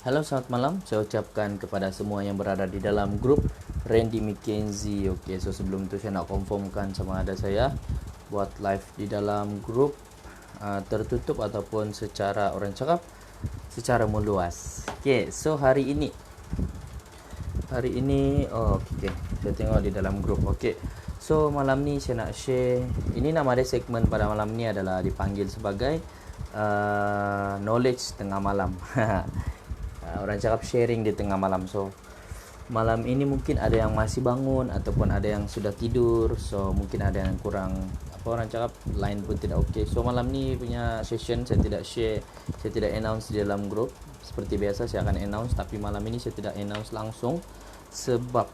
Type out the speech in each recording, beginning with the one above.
Halo, selamat malam. Saya ucapkan kepada semua yang berada di dalam grup Randy McKenzie. Oke, so sebelum itu saya nak confirmkan sama ada saya buat live di dalam grup tertutup ataupun secara orang cakap secara meluas. Oke, so hari ini okey, saya tengok di dalam grup. Okey. So malam ni saya nak share, ini nama dia segmen pada malam ni adalah dipanggil sebagai knowledge tengah malam. Orang cakap sharing di tengah malam. So malam ini mungkin ada yang masih bangun ataupun ada yang sudah tidur. So mungkin ada yang kurang, apa orang cakap, line pun tidak okey. So malam ni punya session saya tidak share, saya tidak announce di dalam grup. Seperti biasa saya akan announce, tapi malam ini saya tidak announce langsung. Sebab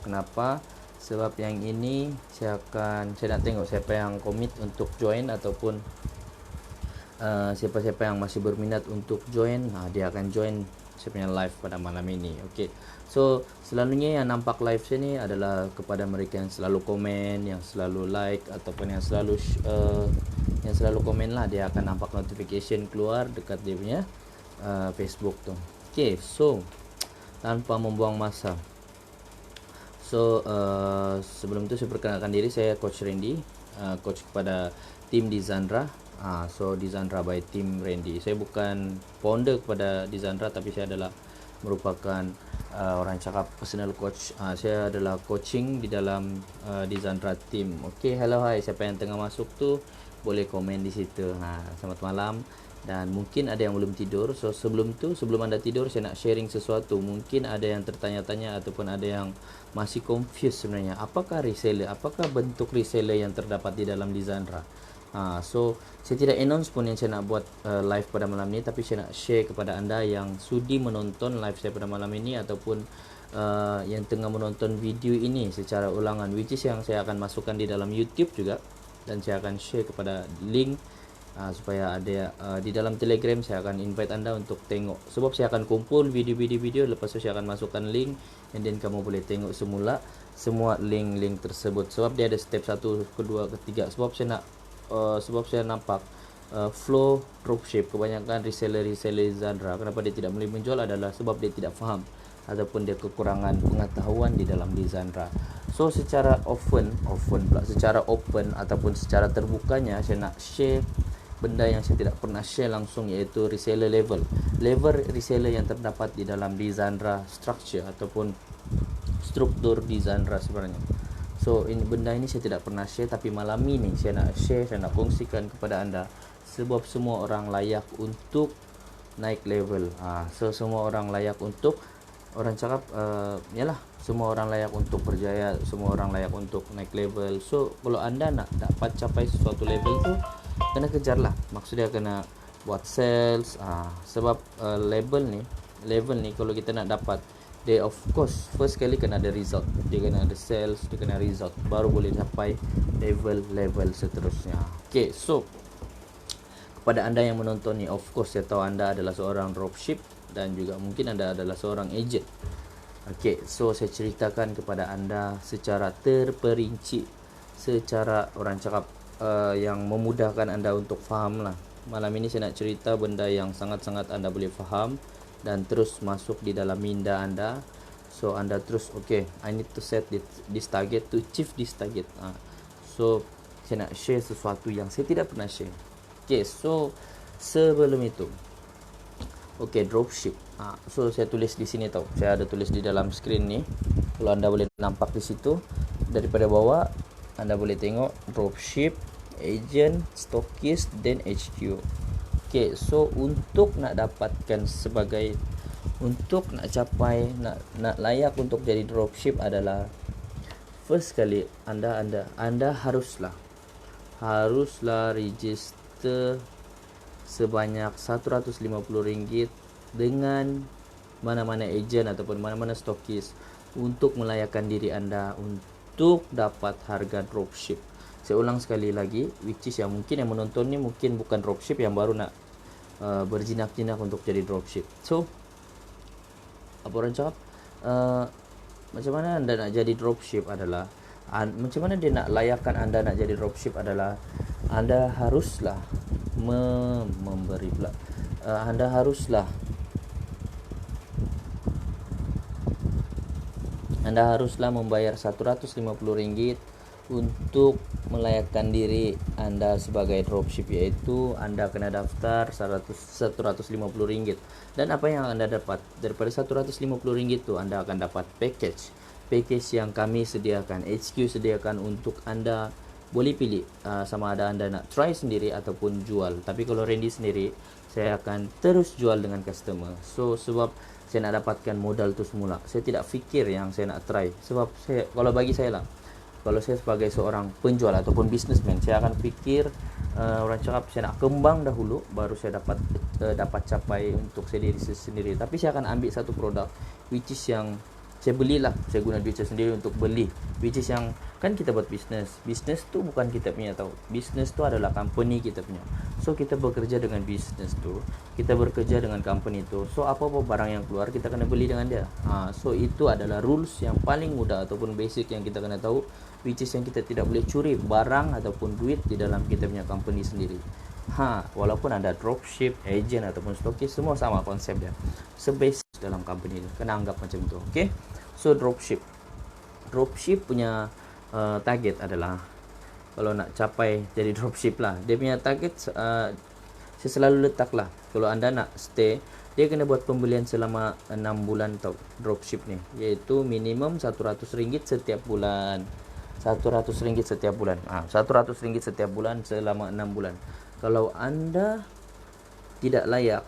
kenapa? Sebab yang ini saya nak tengok siapa yang komit untuk join ataupun siapa-siapa yang masih berminat untuk join, dia akan join saya punya live pada malam ini. Okey. So selalunya yang nampak live saya ni adalah kepada mereka yang selalu komen, yang selalu like ataupun yang selalu komen lah, dia akan nampak notification keluar dekat dia punya Facebook tu. Okey, so tanpa membuang masa, so sebelum tu saya perkenalkan diri, saya Coach Randy, coach kepada tim Dizandra. So Dizandra by Team Randy. Saya bukan founder kepada Dizandra, tapi saya adalah merupakan orang cakap personal coach. Saya adalah coaching di dalam Dizandra team. Okey, hello, hai, siapa yang tengah masuk tu boleh komen di situ. Selamat malam. Dan mungkin ada yang belum tidur. So sebelum anda tidur, saya nak sharing sesuatu. Mungkin ada yang tertanya-tanya ataupun ada yang masih confused sebenarnya. Apakah reseller? Apakah bentuk reseller yang terdapat di dalam Dizandra? So saya tidak announce pun yang saya nak buat live pada malam ni, tapi saya nak share kepada anda yang sudi menonton live saya pada malam ini ataupun yang tengah menonton video ini secara ulangan, which is yang saya akan masukkan di dalam YouTube juga, dan saya akan share kepada link supaya ada di dalam Telegram. Saya akan invite anda untuk tengok, sebab saya akan kumpul video, lepas tu saya akan masukkan link, and then kamu boleh tengok semua link tersebut, sebab dia ada step 1, kedua, ketiga. Sebab saya nampak flow dropship, kebanyakan reseller Dizandra, kenapa dia tidak boleh menjual adalah sebab dia tidak faham ataupun dia kekurangan pengetahuan di dalam Dizandra. So secara open ataupun secara terbukanya saya nak share benda yang saya tidak pernah share langsung, iaitu reseller level reseller yang terdapat di dalam Dizandra structure ataupun struktur Dizandra sebenarnya. So benda ini saya tidak pernah share, tapi malam ini saya nak share, saya nak kongsikan kepada anda, sebab semua orang layak untuk naik level. So semua orang layak untuk, orang cakap semua orang layak untuk berjaya, semua orang layak untuk naik level. So kalau anda nak dapat capai sesuatu level tu, kena kejarlah. Maksudnya kena buat sales, sebab level ni kalau kita nak dapat, dia of course first kali kena ada result, dia kena ada sales, dia kena result, baru boleh capai level seterusnya. Okay, so kepada anda yang menonton ni, of course saya tahu anda adalah seorang dropship dan juga mungkin anda adalah seorang agent. Okay, so saya ceritakan kepada anda secara terperinci, secara orang cakap yang memudahkan anda untuk faham lah. Malam ini saya nak cerita benda yang sangat-sangat anda boleh faham dan terus masuk di dalam minda anda. So anda terus, okay, I need to set this target, to achieve this target. So saya nak share sesuatu yang saya tidak pernah share. Okay, so sebelum itu, okay, dropship. So saya tulis di sini tau, saya ada tulis di dalam screen ni. Kalau anda boleh nampak di situ, daripada bawah anda boleh tengok dropship, agent, stockist, dan HQ. Okay, so untuk nak dapatkan untuk nak capai, nak layak untuk jadi dropship adalah, first kali anda haruslah register sebanyak RM150 dengan mana-mana agent ataupun mana-mana stockist untuk melayakkan diri anda untuk dapat harga dropship. Saya ulang sekali lagi, which is yang mungkin yang menonton ni mungkin bukan dropship, yang baru nak berjinak-jinak untuk jadi dropship. So apa orang cakap, macam mana anda nak jadi dropship adalah, macam mana dia nak layakkan anda nak jadi dropship adalah, anda haruslah anda haruslah Anda haruslah membayar Rp150 untuk melayakkan diri Anda sebagai dropship, yaitu Anda kena daftar Rp150. Dan apa yang Anda dapat daripada Rp150 itu, Anda akan dapat package yang kami sediakan, HQ sediakan untuk Anda. Boleh pilih sama ada Anda nak try sendiri ataupun jual. Tapi kalau Randy sendiri, saya akan terus jual dengan customer. So sebab saya nak dapatkan modal tu semula, saya tidak fikir yang saya nak try. Sebab kalau bagi saya lah, kalau saya sebagai seorang penjual ataupun businessman, saya akan fikir orang cakap saya nak kembang dahulu, baru saya dapat capai untuk saya diri sendiri. Tapi saya akan ambil satu produk which is yang saya belilah, saya guna duit saya sendiri untuk beli, which is yang kan kita buat bisnes tu bukan kita punya tau, bisnes tu adalah company kita punya. So kita bekerja dengan bisnes tu, kita bekerja dengan company tu. So apa-apa barang yang keluar kita kena beli dengan dia. So itu adalah rules yang paling mudah ataupun basic yang kita kena tahu, which is yang kita tidak boleh curi barang ataupun duit di dalam kita punya company sendiri. Walaupun ada dropship, agent ataupun stokis, semua sama konsep dia. Sebasic dalam company ni, kena anggap macam tu. Okay, so dropship punya target adalah, kalau nak capai jadi dropship lah, dia punya target saya selalu letak lah, kalau anda nak stay, dia kena buat pembelian selama 6 bulan tau dropship ni, iaitu minimum RM100 setiap bulan. RM100 setiap bulan. RM100 setiap bulan selama 6 bulan. Kalau anda tidak layak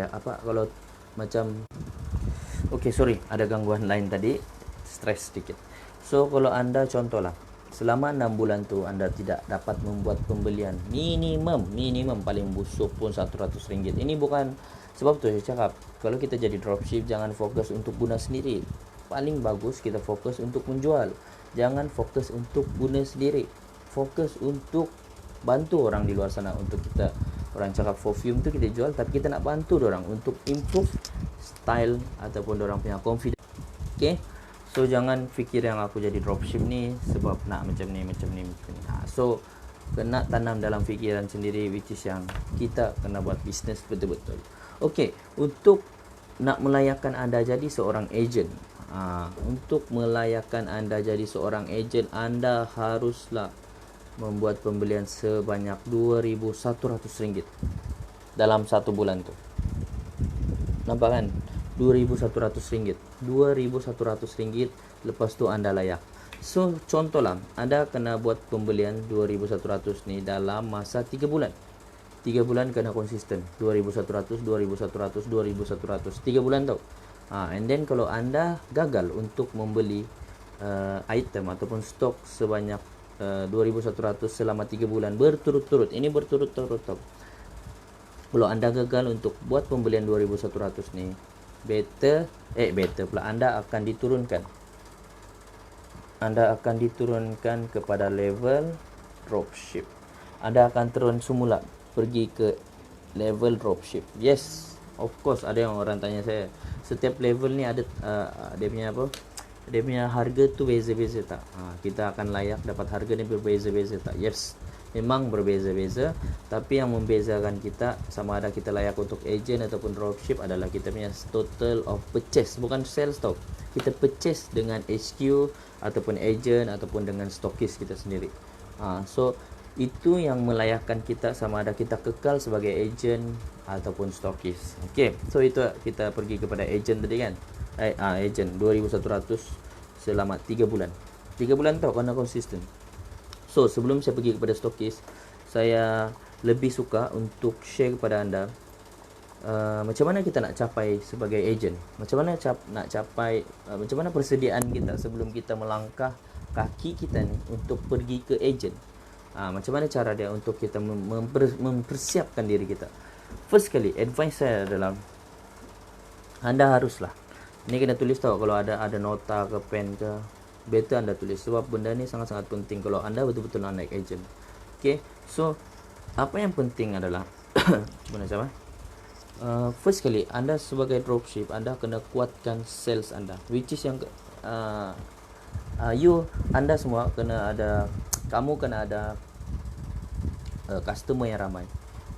apa, kalau macam ada gangguan lain tadi, stres sedikit. So kalau anda contohlah, selama 6 bulan tu anda tidak dapat membuat pembelian, minimum paling busuk pun RM100. Ini bukan, sebab tu saya cakap, kalau kita jadi dropship, jangan fokus untuk guna sendiri. Paling bagus kita fokus untuk menjual. Jangan fokus untuk guna sendiri, fokus untuk bantu orang di luar sana. Untuk kita, orang cakap perfume tu kita jual, tapi kita nak bantu orang untuk improve style ataupun orang punya confidence. Okay, so jangan fikir yang aku jadi dropship ni sebab nak macam ni. So kena tanam dalam fikiran sendiri, which is yang kita kena buat bisnes betul-betul. Okay, untuk nak melayakkan anda jadi seorang agent, untuk melayakkan anda jadi seorang agent, anda haruslah membuat pembelian sebanyak RM2,100 dalam 1 bulan tu. Nampak kan? RM2,100. RM2,100, lepas tu anda layak. So contohlah, anda kena buat pembelian RM2,100 ni dalam masa 3 bulan. 3 bulan kena konsisten, RM2,100, RM2,100, 3 bulan tau. And then kalau anda gagal untuk membeli item ataupun stok sebanyak RM2,100 selama 3 bulan berturut-turut. Ini berturut-turut tau. Kalau anda gagal untuk buat pembelian RM2,100 ni, better pula, anda akan diturunkan kepada level dropship. Anda akan turun semula, pergi ke level dropship. Yes, of course. Ada yang orang tanya saya, setiap level ni ada dia punya harga tu beza-beza tak? Kita akan layak dapat harga ni berbeza-beza tak? Yes, memang berbeza-beza. Tapi yang membezakan kita sama ada kita layak untuk agent ataupun dropship adalah kita punya total of purchase, bukan sales tau. Kita purchase dengan HQ ataupun agent ataupun dengan stokis kita sendiri. So itu yang melayakkan kita sama ada kita kekal sebagai agent ataupun stokis. Okay, so itu kita pergi kepada agent tadi kan. Agent RM2,100 selama 3 bulan. 3 bulan tau, kena konsisten. So sebelum saya pergi kepada stokis, saya lebih suka untuk share kepada anda macam mana kita nak capai sebagai agent. Macam mana nak capai, macam mana persediaan kita sebelum kita melangkah kaki kita ni untuk pergi ke agent. Macam mana cara dia untuk kita mempersiapkan diri kita. First kali, advice saya adalah anda haruslah, ni kena tulis tau. Kalau ada nota ke pen ke, better anda tulis, sebab benda ni sangat-sangat penting kalau anda betul-betul nak naik agent. Okay, so apa yang penting adalah first kali, anda sebagai dropship, anda kena kuatkan sales anda, which is yang anda semua kena ada, kamu kena ada customer yang ramai,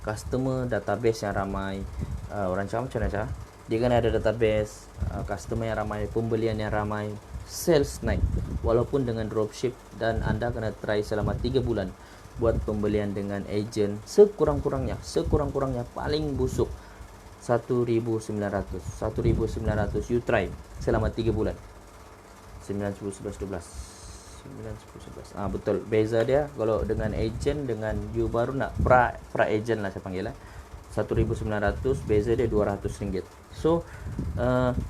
customer database yang ramai. Orang cakap macam mana, dia kan ada database, customer yang ramai, pembelian yang ramai, sales naik. Walaupun dengan dropship, dan Anda kena try selama 3 bulan buat pembelian dengan agent, sekurang-kurangnya paling busuk 1.900 you try selama 3 bulan. 9, 10, 11, 12 9, 10, 11. Betul, beza dia kalau dengan agent, dengan you baru nak pra agent lah saya panggil 1.900, beza dia RM200. So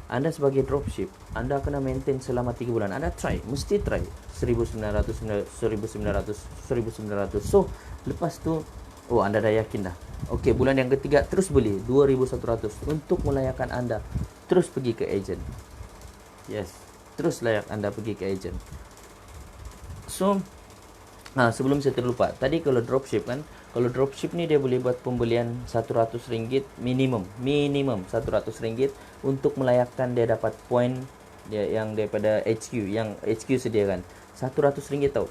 Anda sebagai dropship, Anda kena maintain selama 3 bulan. Anda mesti try 1.900. So lepas tu Anda dah yakin dah. Okey, bulan yang ketiga terus beli 2.100 untuk melayakan Anda terus pergi ke agent. Yes, terus layak Anda pergi ke agent. So sebelum saya terlupa, tadi kalau dropship kan, kalau dropship ni dia boleh buat pembelian RM100 minimum RM100 untuk melayakkan dia dapat point dia yang daripada HQ, yang HQ sediakan. RM100 tau,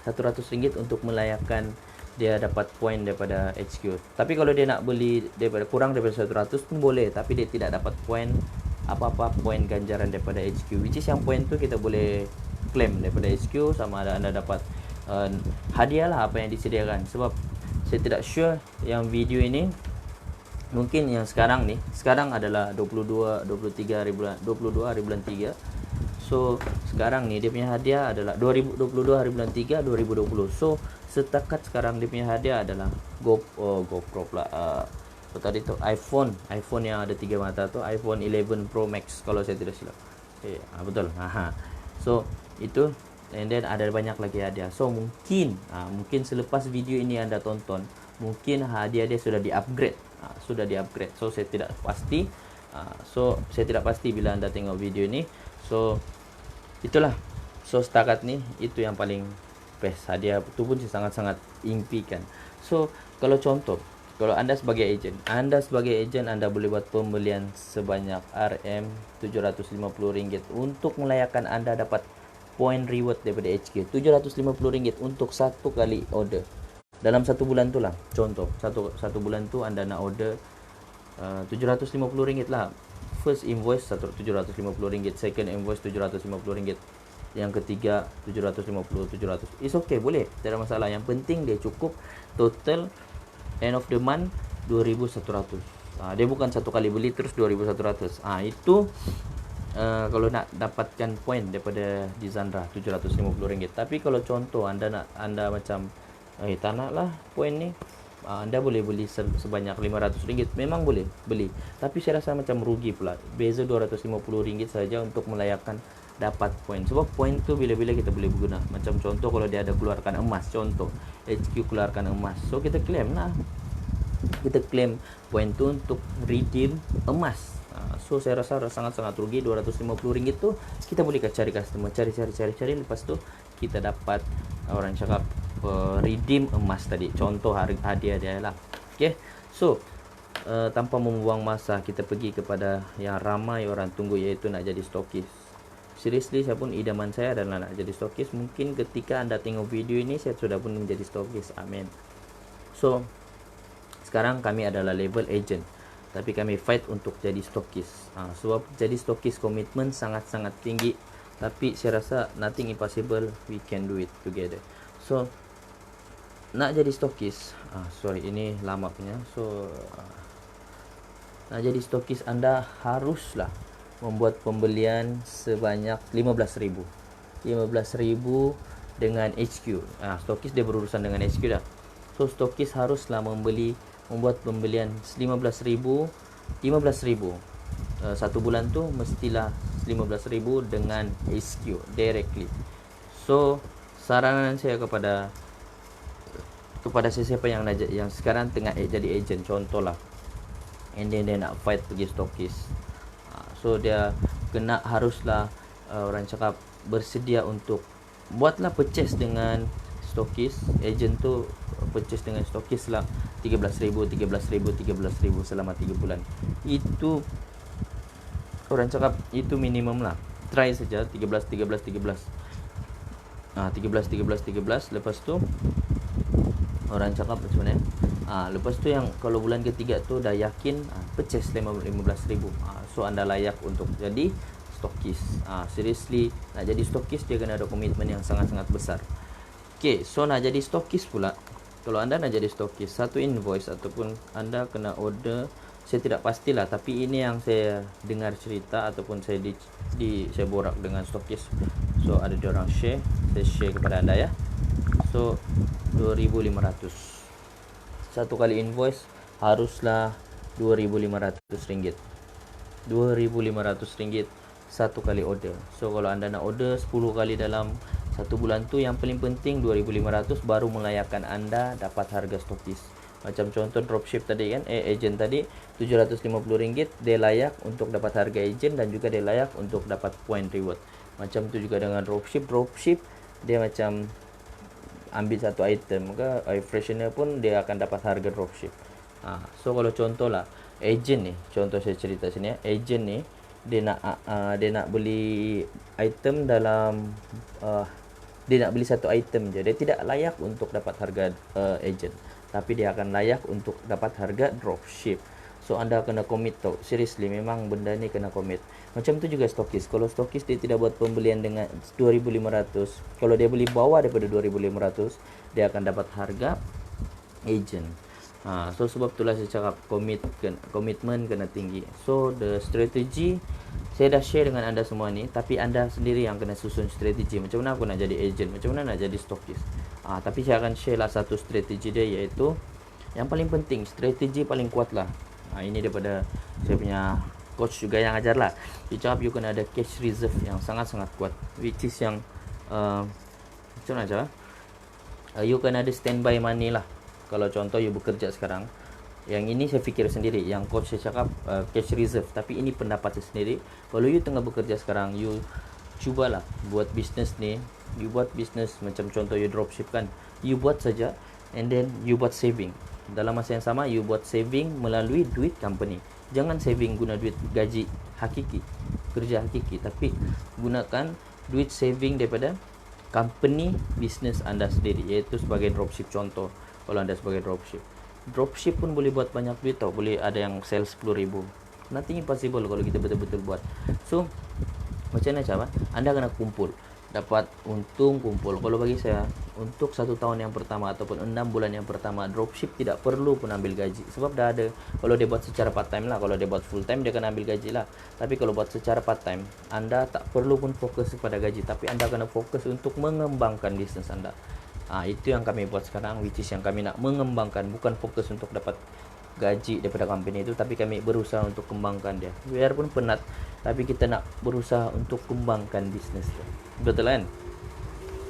RM100 untuk melayakkan dia dapat point daripada HQ. Tapi kalau dia nak beli daripada kurang daripada 100 pun boleh, tapi dia tidak dapat point apa-apa, point ganjaran daripada HQ, which is yang point tu kita boleh claim daripada HQ, sama ada Anda dapat hadiah lah apa yang disediakan. Sebab saya tidak sure yang video ini, mungkin yang sekarang adalah 22 hari bulan 3. So sekarang ni dia punya hadiah adalah 2022 hari bulan 3 2020. So setakat sekarang dia punya hadiah adalah GoPro pula, tadi tu iPhone yang ada 3 mata tu, iPhone 11 Pro Max kalau saya tidak silap. Betul. So itu, and then ada banyak lagi hadiah. So mungkin selepas video ini Anda tonton, mungkin hadiah dia sudah di-upgrade. So saya tidak pasti. Saya tidak pasti bila Anda tengok video ini. So itulah. So setakat ni itu yang paling best. Hadiah itu pun sangat-sangat impikan. So kalau contoh, kalau Anda sebagai agent, Anda boleh buat pembelian sebanyak RM750 untuk melayakkan Anda dapat point reward daripada HQ. RM750 untuk satu kali order. Dalam satu bulan tu lah. Contoh, satu bulan tu Anda nak order RM750 lah. First invoice RM750, second invoice RM750, yang ketiga RM750. It's okay, boleh, tidak ada masalah. Yang penting dia cukup total end of the month RM2.100. Dia bukan satu kali beli terus RM2.100. Itu kalau nak dapatkan point daripada Dizandra RM750. Tapi kalau contoh anda macam tak nak lah point ni, anda boleh beli sebanyak RM500, memang boleh beli. Tapi saya rasa macam rugi pula, beza RM250 saja untuk melayakkan dapat point. Sebab point tu bila-bila kita boleh berguna. Macam contoh kalau dia ada keluarkan emas, contoh HQ keluarkan emas, so kita claim lah, kita claim point tu untuk redeem emas. So saya rasa sangat-sangat rugi. RM250 tu kita boleh cari customer, cari, lepas tu kita dapat orang cakap redeem emas tadi, contoh hadiah dia lah. Okay, so tanpa membuang masa, kita pergi kepada yang ramai orang tunggu, iaitu nak jadi stokis. Seriously, saya pun idaman saya adalah nak jadi stokis. Mungkin ketika anda tengok video ini, saya sudah pun menjadi stokis. Amin. So sekarang kami adalah level agent, tapi kami fight untuk jadi stokis. Sebab jadi stokis komitmen sangat-sangat tinggi, tapi saya rasa nothing impossible, we can do it together. So nak jadi stokis, ini lama punya. So nak jadi stokis, anda haruslah membuat pembelian sebanyak 15,000 dengan HQ. Stokis dia berurusan dengan HQ dah. So stokis haruslah membuat pembelian 15,000. Satu bulan tu mestilah 15,000 dengan HQ directly. So saranan saya kepada sesiapa yang sekarang tengah jadi agent, contohlah, and then dia nak fight pergi stokis, so dia haruslah orang cakap bersedia untuk buatlah purchase dengan stokis. Agent tu purchase dengan stokis lah 13,000 selama 3 bulan. Itu orang cakap itu minimum lah. Try saja 13. 13. Lepas tu orang cakap macam mana, Lepas tu yang kalau bulan ketiga tu dah yakin, purchase 15,000. So anda layak untuk jadi stokis. Seriously, nak jadi stokis dia kena ada komitmen yang sangat-sangat besar. Okay, so nak jadi stokis pula, kalau anda nak jadi stokis, satu invoice ataupun anda kena order, saya tidak pastilah, tapi ini yang saya dengar cerita ataupun saya saya borak dengan stokis. So ada diorang share, saya share kepada anda ya. So 2,500 satu kali invoice haruslah RM2,500. RM2,500 satu kali order. So kalau anda nak order 10 kali dalam satu bulan tu, yang paling penting 2,500 baru melayakkan anda dapat harga stokis. Macam contoh dropship tadi kan, agent tadi RM750, dia layak untuk dapat harga agent dan juga dia layak untuk dapat point reward. Macam tu juga dengan dropship dia macam ambil satu item ke air freshener pun dia akan dapat harga dropship. So kalau contoh lah agent ni, contoh saya cerita sini ya, agent ni dia nak beli item dalam dia nak beli satu item je, dia tidak layak untuk dapat harga agent, tapi dia akan layak untuk dapat harga dropship. So anda kena commit tau. Seriously, memang benda ni kena commit. Macam tu juga stokis. Kalau stokis dia tidak buat pembelian dengan 2,500, kalau dia beli bawah daripada 2,500, dia akan dapat harga agent. So sebab itulah saya cakap komitmen kena tinggi. So the strategy saya dah share dengan anda semua ni, tapi anda sendiri yang kena susun strategi. Macam mana aku nak jadi agent, macam mana nak jadi stokis. Tapi saya akan share lah satu strategi dia, iaitu yang paling penting, strategi paling kuat lah. Ini daripada saya punya coach juga yang ajar lah. Dia cakap you kena ada cash reserve yang sangat-sangat kuat, which is yang macam mana cakap, you kena ada standby money lah. Kalau contoh you bekerja sekarang, yang ini saya fikir sendiri, yang coach saya cakap cash reserve, tapi ini pendapat saya sendiri. Kalau you tengah bekerja sekarang, you cubalah buat bisnes ni. You buat bisnes macam contoh you dropship kan, you buat saja, and then you buat saving. Dalam masa yang sama you buat saving melalui duit company. Jangan saving guna duit gaji hakiki, kerja hakiki, tapi gunakan duit saving daripada company bisnes anda sendiri, iaitu sebagai dropship. Contoh, kalau anda sebagai dropship pun boleh buat banyak duit tau. Boleh ada yang sell 10,000. Nothing impossible kalau kita betul-betul buat. So macam mana cara? Anda kena kumpul, dapat untung kumpul. Kalau bagi saya, untuk 1 tahun yang pertama ataupun 6 bulan yang pertama, dropship tidak perlu pun ambil gaji. Sebab dah ada, kalau dia buat secara part time lah. Kalau dia buat full time, dia kena ambil gaji lah. Tapi kalau buat secara part time, anda tak perlu pun fokus kepada gaji, tapi anda kena fokus untuk mengembangkan bisnes anda. Itu yang kami buat sekarang, which is yang kami nak mengembangkan, bukan fokus untuk dapat gaji daripada company itu, tapi kami berusaha untuk kembangkan dia. Biarpun penat, tapi kita nak berusaha untuk kembangkan bisnes tu. Betul kan?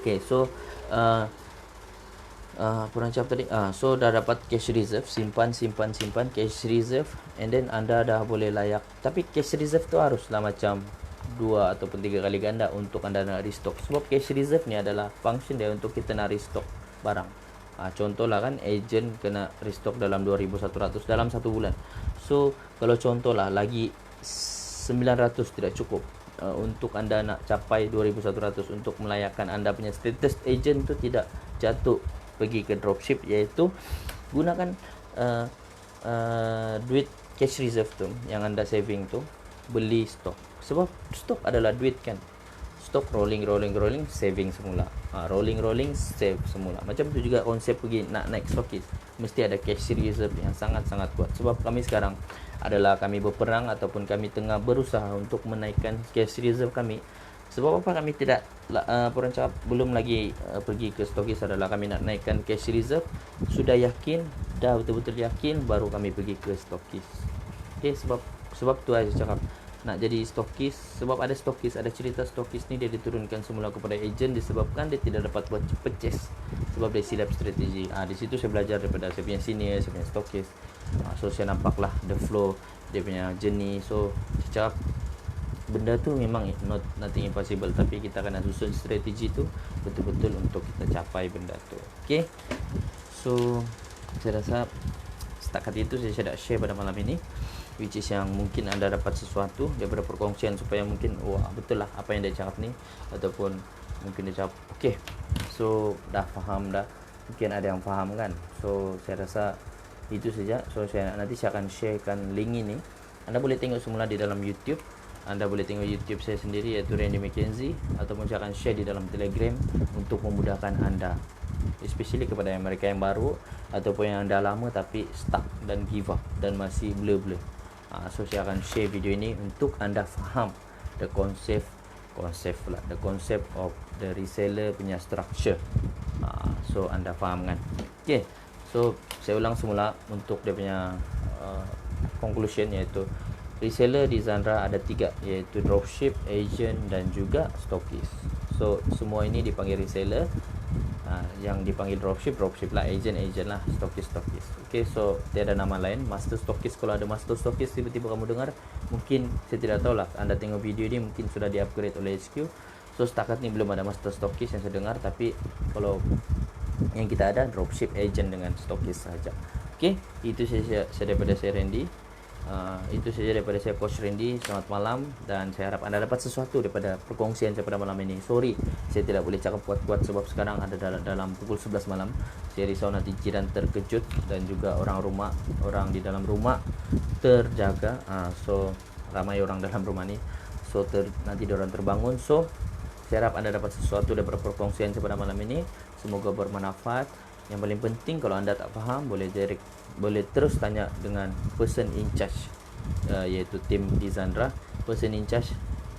Okay, so kurang cakap tadi. So dah dapat cash reserve, simpan cash reserve, and then anda dah boleh layak. Tapi cash reserve tu haruslah macam 2 ataupun 3 kali ganda untuk anda nak restock. Sebab cash reserve ni adalah function dia untuk kita nak restock barang. Contohlah kan, agent kena restock dalam 2,100 dalam 1 bulan. So kalau contohlah lagi 900 tidak cukup untuk anda nak capai 2,100 untuk melayakkan anda punya status agent tu tidak jatuh pergi ke dropship, iaitu gunakan duit cash reserve tu yang anda saving tu, beli stok. Sebab stok adalah duit kan. Stok rolling, saving semula. Rolling, save semula. Macam tu juga konsep pergi nak naik stokis, mesti ada cash reserve yang sangat-sangat kuat. Sebab kami sekarang adalah kami berperang ataupun kami tengah berusaha untuk menaikkan cash reserve kami. Sebab apa kami tidak orang cakap belum lagi pergi ke stokis, adalah kami nak naikkan cash reserve. Sudah yakin, dah betul-betul yakin, baru kami pergi ke stokis. Okay, sebab tu saya cakap nak jadi stokis. Sebab ada stokis, ada cerita stokis ni dia diturunkan semula kepada agent disebabkan dia tidak dapat buat purchase, sebab dia silap strategi. Di situ saya belajar daripada saya punya senior, saya punya stokis. So saya nampaklah the flow, dia punya journey. So saya cakap benda tu memang nothing impossible, tapi kita kena susun strategi tu betul-betul untuk kita capai benda tu. Okay, so saya rasa setakat itu saya dah share pada malam ini, which is yang mungkin anda dapat sesuatu daripada perkongsian, supaya mungkin betul lah apa yang dia cakap ni, ataupun mungkin dia cakap okay, so dah faham dah, mungkin ada yang faham kan. So saya rasa Itu saja. So nanti saya akan sharekan link ini. Anda boleh tengok semula di dalam YouTube. Anda boleh tengok YouTube saya sendiri, yaitu Randy McKenzie, ataupun saya akan share di dalam Telegram untuk memudahkan Anda, especially kepada mereka yang baru ataupun yang dah lama tapi stuck dan give up dan masih blur-blur. So saya akan share video ini untuk Anda faham the concept of the reseller punya structure. So Anda faham kan? Okay, so saya ulang semula untuk dia punya conclusion, iaitu reseller di Zandra ada 3, iaitu dropship, agent dan juga stockist. So semua ini dipanggil reseller. Yang dipanggil dropship lah, agent lah, stockist. Okay, so tiada nama lain. Master stockist, kalau ada master stockist tiba-tiba kamu dengar, mungkin saya tidak tahu lah, Anda tengok video ini mungkin sudah di-upgrade oleh HQ. So setakat ni belum ada master stockist yang saya dengar, tapi kalau yang kita ada dropship, agent dengan stockist saja. Okay, itu saja daripada saya Randy. Itu saja daripada saya, Coach Randy. Selamat malam, dan saya harap Anda dapat sesuatu daripada perkongsian saya pada malam ini. Sorry, saya tidak boleh cakap kuat-kuat sebab sekarang ada dalam pukul 11 malam. Saya risau nanti jiran terkejut dan juga orang di dalam rumah terjaga. So ramai orang dalam rumah ni, so nanti diorang terbangun. So saya harap Anda dapat sesuatu daripada perkongsian saya pada malam ini. Semoga bermanfaat. Yang paling penting, kalau Anda tak faham, boleh terus tanya dengan person in charge, iaitu tim di Zandra. Person in charge,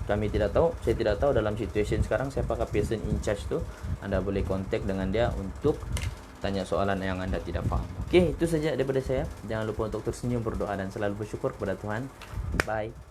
saya tidak tahu dalam situation sekarang siapakah person in charge tu. Anda boleh kontak dengan dia untuk tanya soalan yang Anda tidak faham. Okey, itu saja daripada saya. Jangan lupa untuk tersenyum, berdoa dan selalu bersyukur kepada Tuhan. Bye.